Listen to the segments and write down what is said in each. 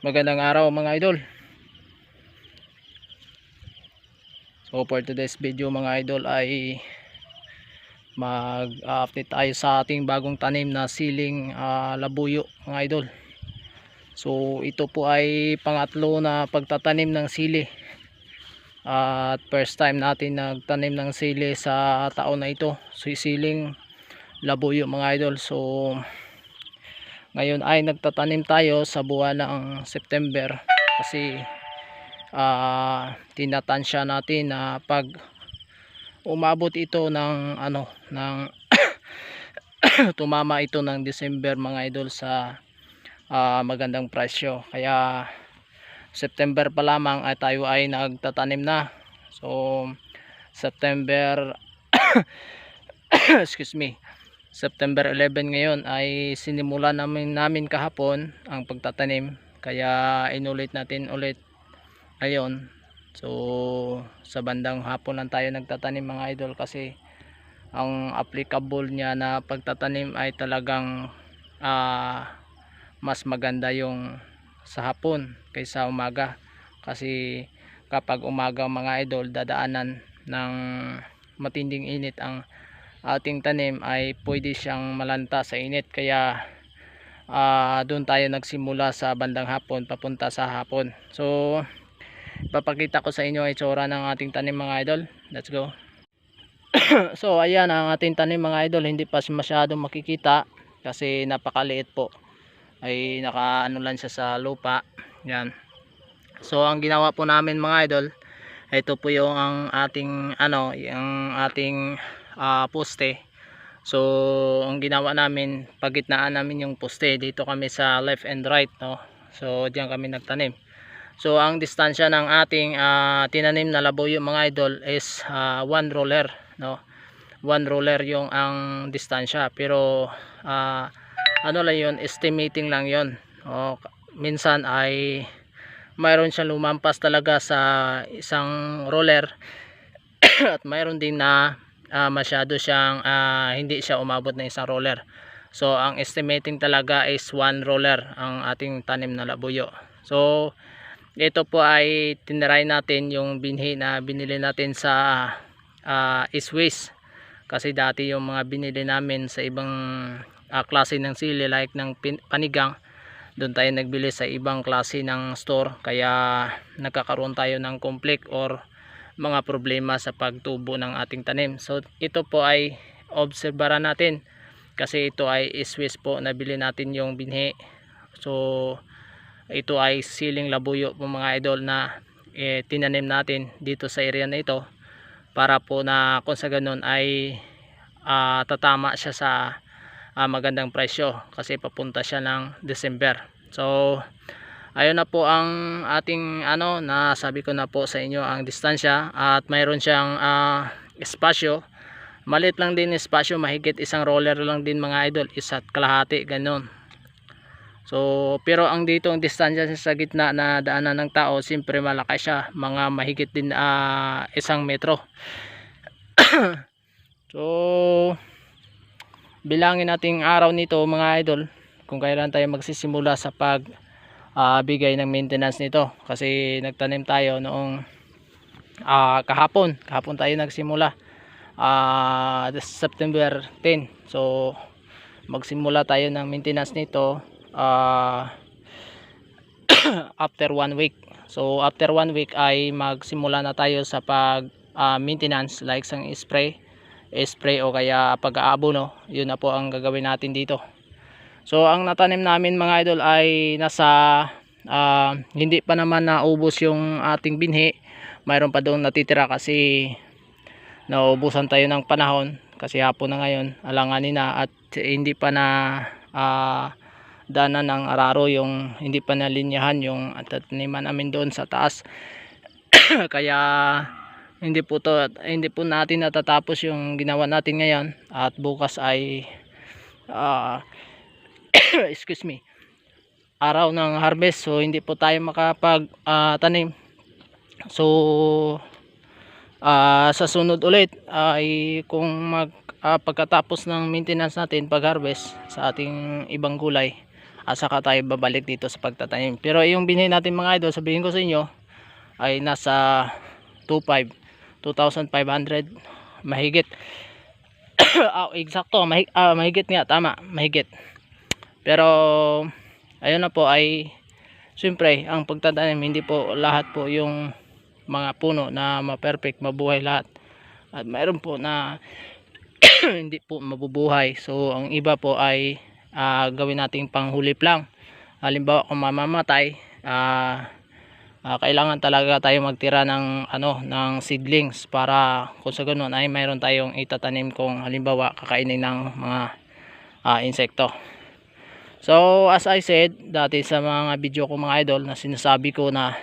Magandang araw mga idol. So for today's video mga idol ay mag-update tayo sa ating bagong tanim na siling labuyo mga idol. So ito po ay pangatlo na pagtatanim ng sili. At first time natin nagtanim ng sili sa taon na ito. So siling labuyo mga idol. So ngayon ay nagtatanim tayo sa buwan ng September kasi tinatansya natin na pag umabot ito ng tumama ito ng December mga idol sa magandang presyo, kaya September pa lamang ay tayo ay nagtatanim na. So September excuse me, September 11 ngayon ay sinimulan namin kahapon ang pagtatanim, kaya inulit natin ulit ngayon. So sa bandang hapon lang tayo nagtatanim mga idol kasi ang applicable niya na pagtatanim ay talagang mas maganda yung sa hapon kaysa umaga, kasi kapag umaga mga idol dadaanan ng matinding init ang ating tanim ay pwede siyang malanta sa init, kaya doon tayo nagsimula sa bandang hapon papunta sa hapon. So papakita ko sa inyo ay itsura ng ating tanim mga idol. Let's go. So ayan ang ating tanim mga idol, hindi pa masyadong makikita kasi napakaliit po, ay nakaano lang siya sa lupa yan. So ang ginawa po namin mga idol, ito po yung ating poste. So ang ginawa namin, pagitnaan namin yung poste, dito kami sa left and right, no? So diyan kami nagtanim. So ang distansya ng ating tinanim na labuyo mga idol is 1 roller, no? 1 roller yung ang distansya, pero ano lang yun, estimating lang yun. Minsan ay mayroon siyang lumampas talaga sa isang roller at mayroon din na masyado siyang hindi siya umabot ng isang roller. So ang estimating talaga is 1 roller ang ating tanim na labuyo. So ito po ay tiniray natin yung binhi na binili natin sa East West, kasi dati yung mga binili namin sa ibang klase ng sili like ng panigang, doon tayo nagbili sa ibang klase ng store, kaya nagkakaroon tayo ng conflict or mga problema sa pagtubo ng ating tanim. So ito po ay obserbaran natin kasi ito ay Swiss po, nabili natin yung binhi. So ito ay siling labuyo po mga idol na tinanim natin dito sa area na ito, para po na kung sa ganun ay tatama siya sa magandang presyo kasi papunta siya ng December. So ayun na po ang ating nasabi ko na po sa inyo ang distansya, at mayroon siyang espasyo, maliit lang din espasyo, mahigit isang roller lang din mga idol, isa't kalahati ganun. So pero ang dito ang distansya sa gitna na daanan ng tao, siyempre malaki siya, mga mahigit din 1 metro. So bilangin nating araw nito mga idol kung kailan tayo magsisimula sa pag bigay ng maintenance nito, kasi nagtanim tayo noong kahapon tayo nagsimula, September 10. So magsimula tayo ng maintenance nito after 1 week. So after 1 week ay magsimula na tayo sa pag maintenance, like sang spray o kaya pag-aabono. Yun na po ang gagawin natin dito. So ang natanim namin mga idol ay nasa hindi pa naman naubos yung ating binhi, mayroon pa doon natitira kasi naubusan tayo ng panahon kasi hapon na ngayon, alanganin na, at hindi pa na dana ng araro, yung hindi pa nalinyahan yung taniman namin doon sa taas. Kaya hindi po natin natatapos yung ginawa natin ngayon, at bukas ay excuse me, araw ng harvest. So hindi po tayo makapag tanim. So sa sunod ulit ay kung pagkatapos ng maintenance natin pag harvest sa ating ibang gulay, saka tayo babalik dito sa pagtatanim. Pero yung binhi natin mga idol, sabihin ko sa inyo ay nasa 2,500 mahigit. Eksakto, mahigit nga, tama, mahigit. Pero ayun na po, ay siyempre ang pagtatanim hindi po lahat po yung mga puno na ma-perfect, mabuhay lahat, at mayroon po na hindi po mabubuhay. So ang iba po ay gawin nating panghulip lang. Halimbawa kung mamamatay, kailangan talaga tayo magtira ng ng seedlings para kung sa ganoon ay mayroon tayong itatanim kung halimbawa kakainin ng mga insekto. So as I said dati sa mga video ko mga idol, na sinasabi ko na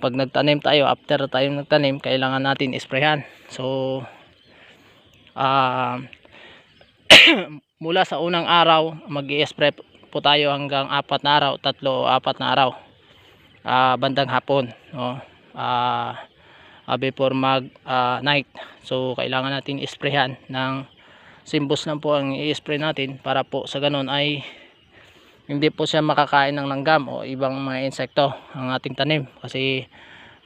pag nagtanim tayo, after tayo nagtanim, kailangan natin isprayhan. So mula sa unang araw mag-i-spray po tayo hanggang 4 na araw, 3 o 4 na araw, bandang hapon, no? Before mag night. So kailangan natin isprayhan ng Simbos lang po ang i-spray natin, para po sa ganun ay hindi po siya makakain ng langgam o ibang mga insekto ang ating tanim, kasi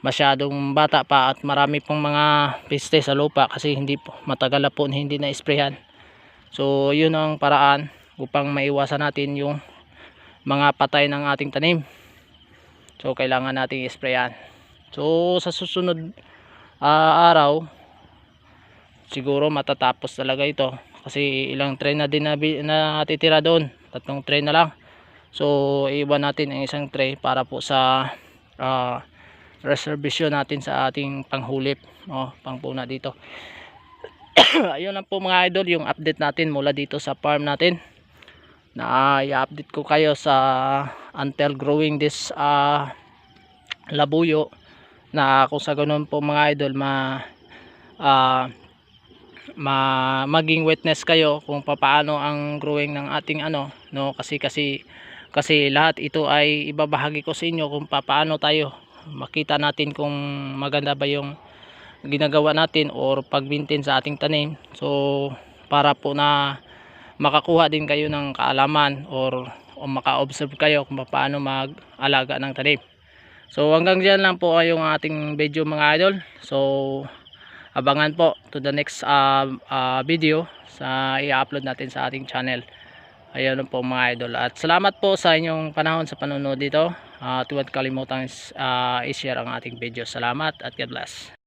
masyadong bata pa at marami pong mga peste sa lupa kasi hindi po matagal na po hindi na isprayhan. So yun ang paraan upang maiwasan natin yung mga patay ng ating tanim. So kailangan nating isprayan. So sa susunod araw siguro matatapos talaga ito, kasi ilang tray na din na natitira doon, 3 tray na lang. So iwan natin ang isang tray para po sa reservation natin sa ating panghulip, pangpuna dito. Ayun lang po mga idol, yung update natin mula dito sa farm natin, na i-update ko kayo sa until growing this labuyo, na kung sa ganun po mga idol maging witness kayo kung paano ang growing ng ating kasi lahat ito ay ibabahagi ko sa inyo kung paano tayo makita natin kung maganda ba yung ginagawa natin or pag-maintain sa ating tanim. So para po na makakuha din kayo ng kaalaman o maka-observe kayo kung paano mag-alaga ng tanim. So hanggang diyan lang po yung ating video mga idol. So abangan po to the next video sa i-upload natin sa ating channel. Ayun po mga idol, at salamat po sa inyong panahon sa panonood dito. Huwag kalimutang i-share ang ating video. Salamat at God bless.